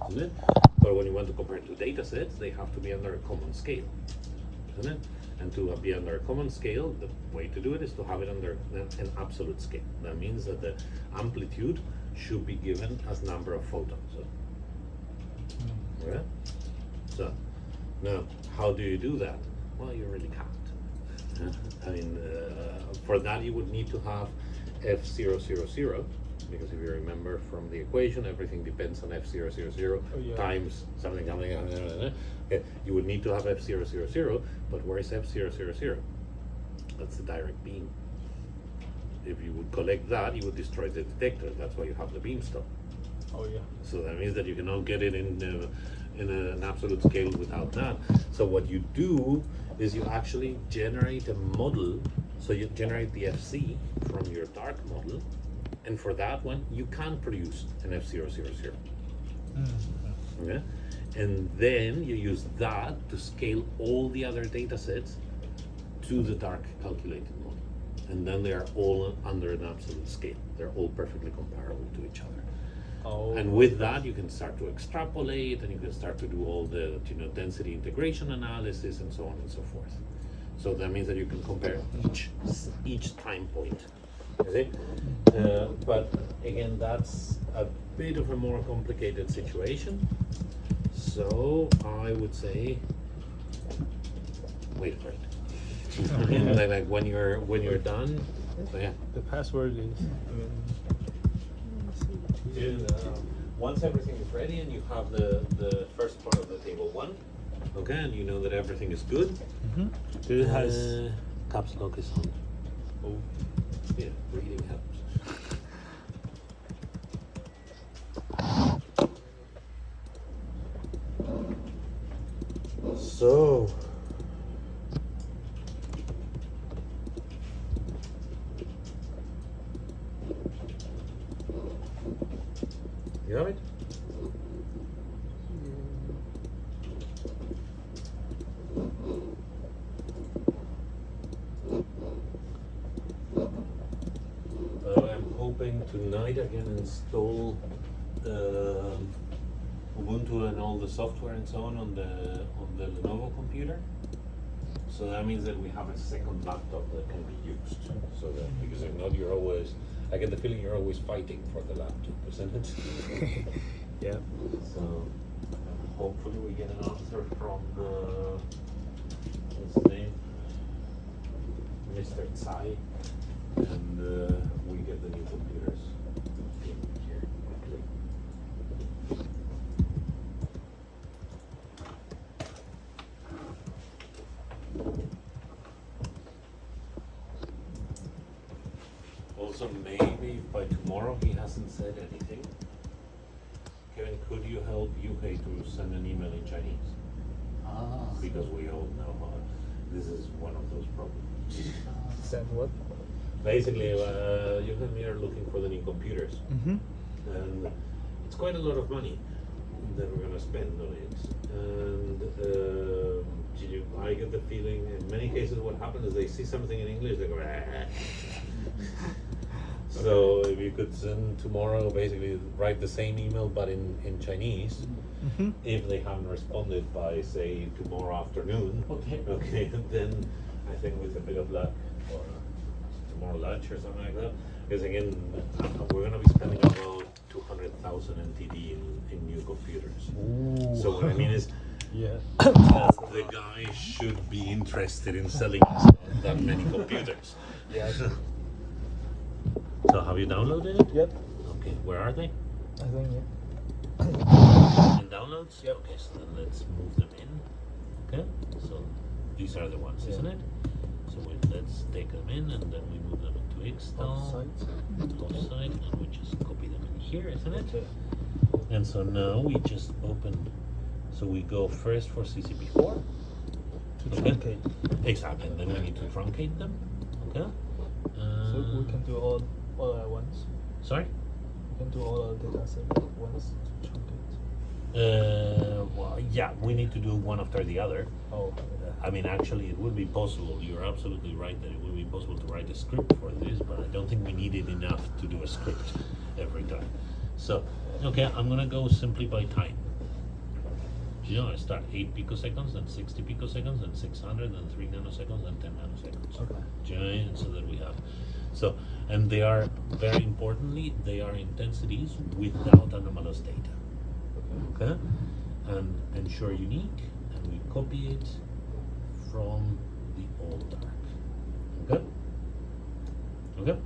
isn't it? But when you want to compare two data sets, they have to be under a common scale, isn't it? And to be under a common scale, the way to do it is to have it under an absolute scale. That means that the amplitude should be given as number of photons. Yeah? So, now, how do you do that? Well, you really can't. I mean, for that you would need to have F000, because if you remember from the equation, everything depends on F000 times something. Okay, you would need to have F000, but where is F000? That's the direct beam. If you would collect that, you would destroy the detector. That's why you have the beam stop. Oh yeah. So that means that you cannot get it in an absolute scale without that. So what you do is you actually generate a model. So you generate the FC from your dark model, and for that one you can produce an F000. Okay? And then you use that to scale all the other data sets to the dark calculated model. And then they are all under an absolute scale. They're all perfectly comparable to each other. Oh. And with that, you can start to extrapolate, and you can start to do all the density integration analysis and so on and so forth. So that means that you can compare each time point. You see? But again, that's a bit of a more complicated situation. So I would say, wait for it. like when you're done. So yeah. The password is. Once everything is ready and you have the first part of the table 1, okay, and you know that everything is good. It has. Caps lock is on. Oh. Yeah, reading helps. So. You have it? I'm hoping tonight I can install Ubuntu and all the software and so on the Lenovo computer. So that means that we have a second laptop that can be used. So that, because if not, you're always, I get the feeling you're always fighting for the laptop, isn't it? Yeah. So hopefully we get an answer from the, what's his name? Mr. Tsai, and we get the new computers in here quickly. Also, maybe by tomorrow he hasn't said anything. Kevin, could you help Yuhei to send an email in Chinese? Because we all know this is one of those problems. Send what? Basically, you and me are looking for the new computers, and it's quite a lot of money that we're gonna spend on it. And I get the feeling, in many cases, what happens is they see something in English, they go. So if you could send tomorrow, basically write the same email but in Chinese. If they haven't responded by, say, tomorrow afternoon, okay, then I think with a bit of luck, or tomorrow lunch or something like that, because again, we're going to be spending about 200,000 NTD in new computers. Ooh. So what I mean is, Yeah. the guy should be interested in selling us that many computers. Yeah. So have you downloaded it? Yep. Okay, where are they? I think yeah. In downloads? Yep. Okay, so then let's move them in. Okay, so these are the ones, isn't it? So let's take them in and then we move them into install. Offsite, and we just copy them in here, isn't it? Okay. And so now we just open, so we go first for CCP4. To Okay. truncate. Exactly, and then we need to truncate them. Okay. So we can do all at once. Sorry? We can do all our data set at once to truncate. Well, yeah, we need to do one after the other. Oh. I mean, actually, it would be possible. You're absolutely right that it would be possible to write a script for this, but I don't think we needed enough to do a script every time. So, okay, I'm gonna go simply by time. You know, I start 8 picoseconds, then 60 picoseconds, then 600, then 3 nanoseconds, and 10 nanoseconds. Okay. Do you know what I mean? So that we have, so, and they are, very importantly, they are intensities without anomalous data. Okay? And ensure unique, and we copy it from the old dark. Okay? Okay?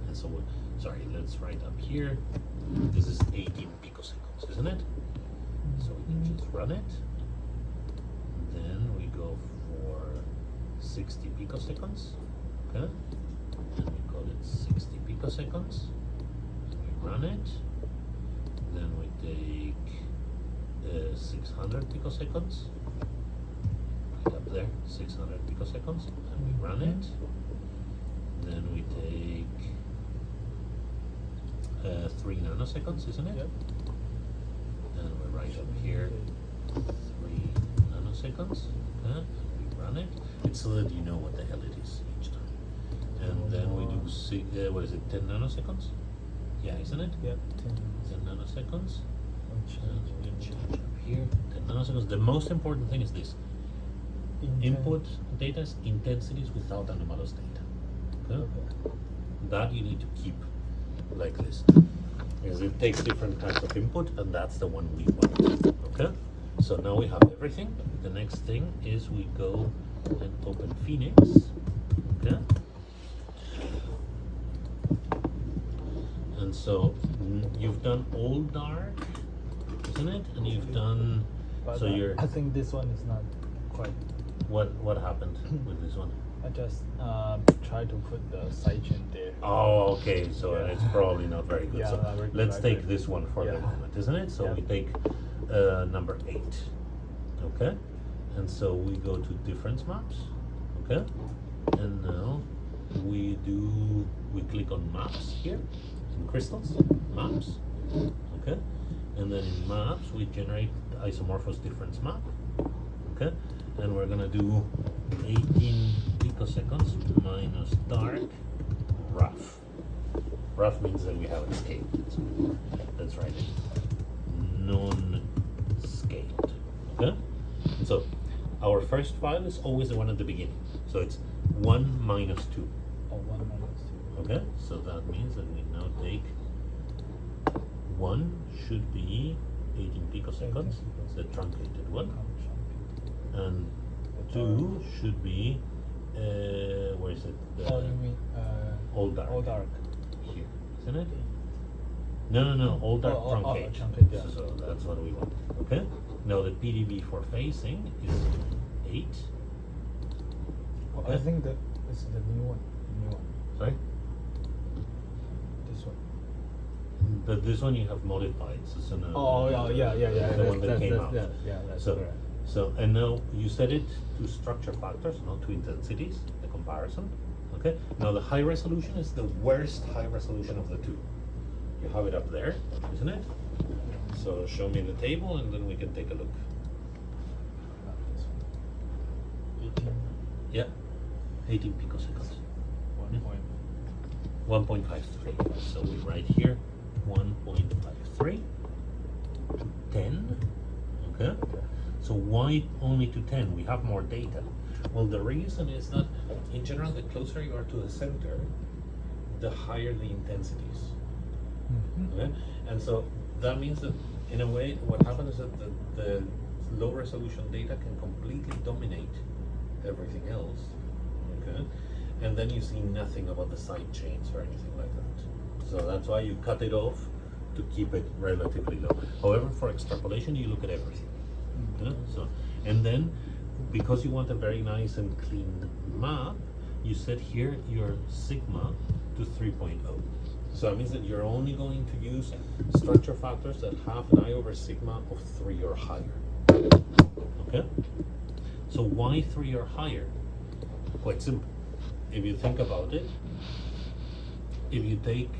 And so, sorry, let's write up here. This is 18 picoseconds, isn't it? So we can just run it. Then we go for 60 picoseconds. Okay? And we call it 60 picoseconds. And we run it. Then we take 600 picoseconds. Right up there, 600 picoseconds. And we run it. Then we take 3 nanoseconds, isn't it? Yep. And we're right up here, 3 nanoseconds. Okay? And we run it. It's so that you know what the hell it is each time. And then we do what is it, 10 nanoseconds? Yeah, isn't it? Yep. 10 nanoseconds. And we Change. change up here, 10 nanoseconds. The most important thing is this. Input data is intensities without anomalous data. Okay? Okay. That you need to keep like this, because it takes different kinds of input, and that's the one we want. Okay, so now we have everything. The next thing is we go and open Phoenix. Okay, and so you've done all dark, isn't it? And you've done, But so you're, I think this one is not quite. what happened with this one? I just try to put the sidechain there. Oh, okay. So Yeah. it's probably not very good. Yeah, So not very good, let's I take agree. this one for the Yeah. moment, isn't it? So Yeah. we take number 8. Okay, and so we go to difference maps. Okay, and now we click on maps here in crystals maps. Okay, and then in maps we generate the isomorphous difference map. Okay, and we're gonna do 18 picoseconds minus dark rough. Rough means that we haven't scaled it. So that's right. Non-scaled. Okay? So our first file is always the one at the beginning. So it's 1 minus 2. Or 1 minus 2. Okay? So that means that we now take 1 should be 18 picoseconds, the truncated one. And 2 should be where is it? Oh, you mean all dark. all dark. Here, isn't it? No. All dark Oh, truncate. truncate, yeah. So that's what we want. Okay. Now the PDB for phasing is 8. Well, I Okay. think that this is the new one. New one. Sorry. This one. But this one you have modified. So no, Oh, yeah. The one that came out. That's So, correct. so and now you set it to structure factors, not to intensities, the comparison. Okay. Now the high resolution is the worst high resolution of the two. You have it up there, isn't it? So show me the table and then we can take a look. Not this one. 18. Yeah. 18 picoseconds. 1 point. 1.53. So we write here 1.53 to 10. Okay. So why only to 10? We have more data. Well, the reason is that in general, the closer you are to the center, the higher the intensities. Mm-hmm. Okay? And so that means that in a way, what happens is that the low resolution data can completely dominate everything else. Okay? And then you see nothing about the side chains or anything like that. So that's why you cut it off to keep it relatively low. However, for extrapolation, you look at everything. Yeah? So, and then because you want a very nice and clean map, you set here your sigma to 3.0. So it means that you're only going to use structure factors that have an I over sigma of 3 or higher. Okay? So why 3 or higher? Quite simple. If you think about it, if you take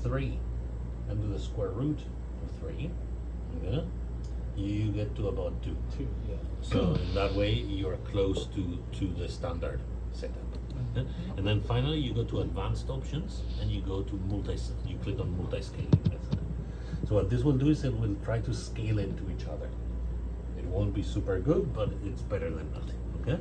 3 and do the square root of 3, okay, you get to about 2. 2, yeah. So in that way, you're close to the standard setup. Okay? And then finally, you go to advanced options and you go to you click on multi-scaling method. So what this will do is it will try to scale into each other. won't be super good, but it's better than nothing, okay?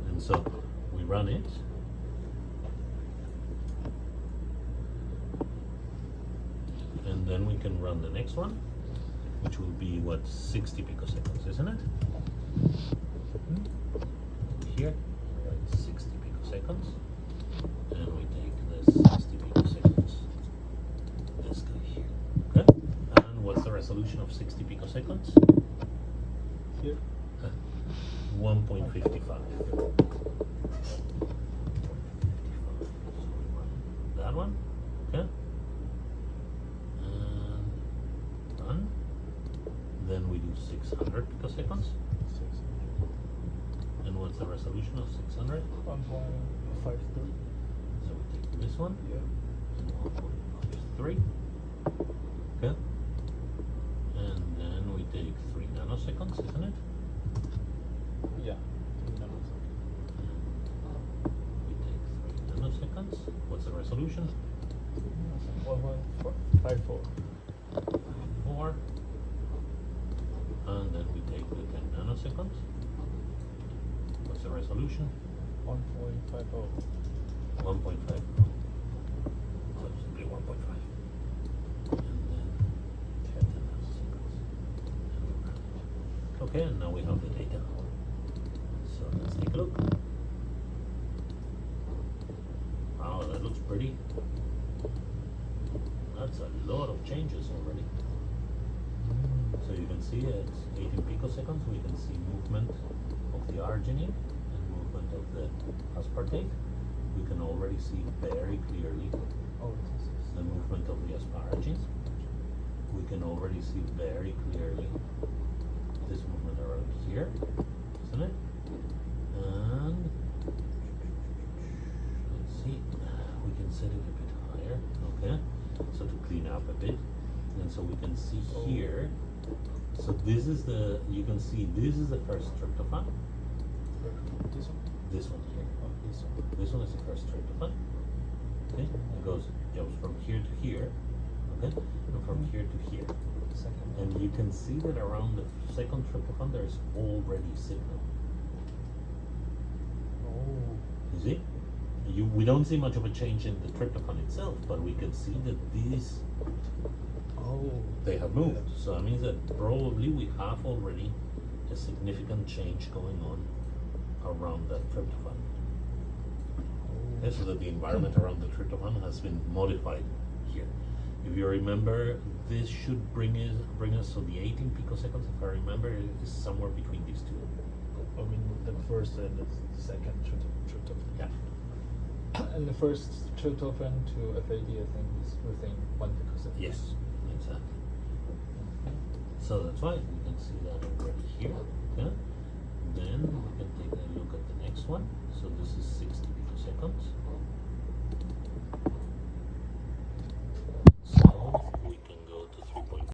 And so we run it. And then we can run the next one, which will be what, 60 picoseconds, isn't it? Here, we write 60 picoseconds, and we take this 60 picoseconds, this guy here, okay? And what's the resolution of 60 picoseconds? Here. 1.55. That one, okay? And run. Then we do 600 picoseconds. And what's the resolution of 600? 1.53. So we take this one. Yeah. And 1.53. Okay. And then we take 3 nanoseconds, isn't it? Yeah. We take 3 nanoseconds. What's the resolution? 1.54. 4. And then we take the 10 nanoseconds. What's the resolution? 1.50. 1.5. So simply 1.5. And then 10 nanoseconds. Okay, and now we have the data. So let's take a look. Wow, that looks pretty. That's a lot of changes already. So you can see it's 18 picoseconds. We can see movement of the arginine and movement of the aspartate. We can already see very clearly Oh, the movement of the asparagine. We can already see very clearly this movement around here, isn't it? And let's see, we can set it a bit higher, okay? So to clean up a bit, and so we can see here. So this is the, you can see this is the first tryptophan. this one? This one here. Oh, this one. This one is the first tryptophan. Okay, it goes from here to here, okay, and from here to here. Second. And you can see that around the second tryptophan there is already signal. Oh. You see? We don't see much of a change in the tryptophan itself, but we can see that these, Oh. they have moved. So that means that probably we have already a significant change going on around that tryptophan. Okay, so that the environment around the tryptophan has been modified here. If you remember, this should bring us so the 18 picoseconds, if I remember, is somewhere between these two. I mean, the first and the second tryptophan. Yeah. And the first tryptophan to FAD, I think, is within 1 picosecond. Yes, exactly. So that's why we can see that already here. Okay? Then we can take a look at the next one. So this is 60 picoseconds.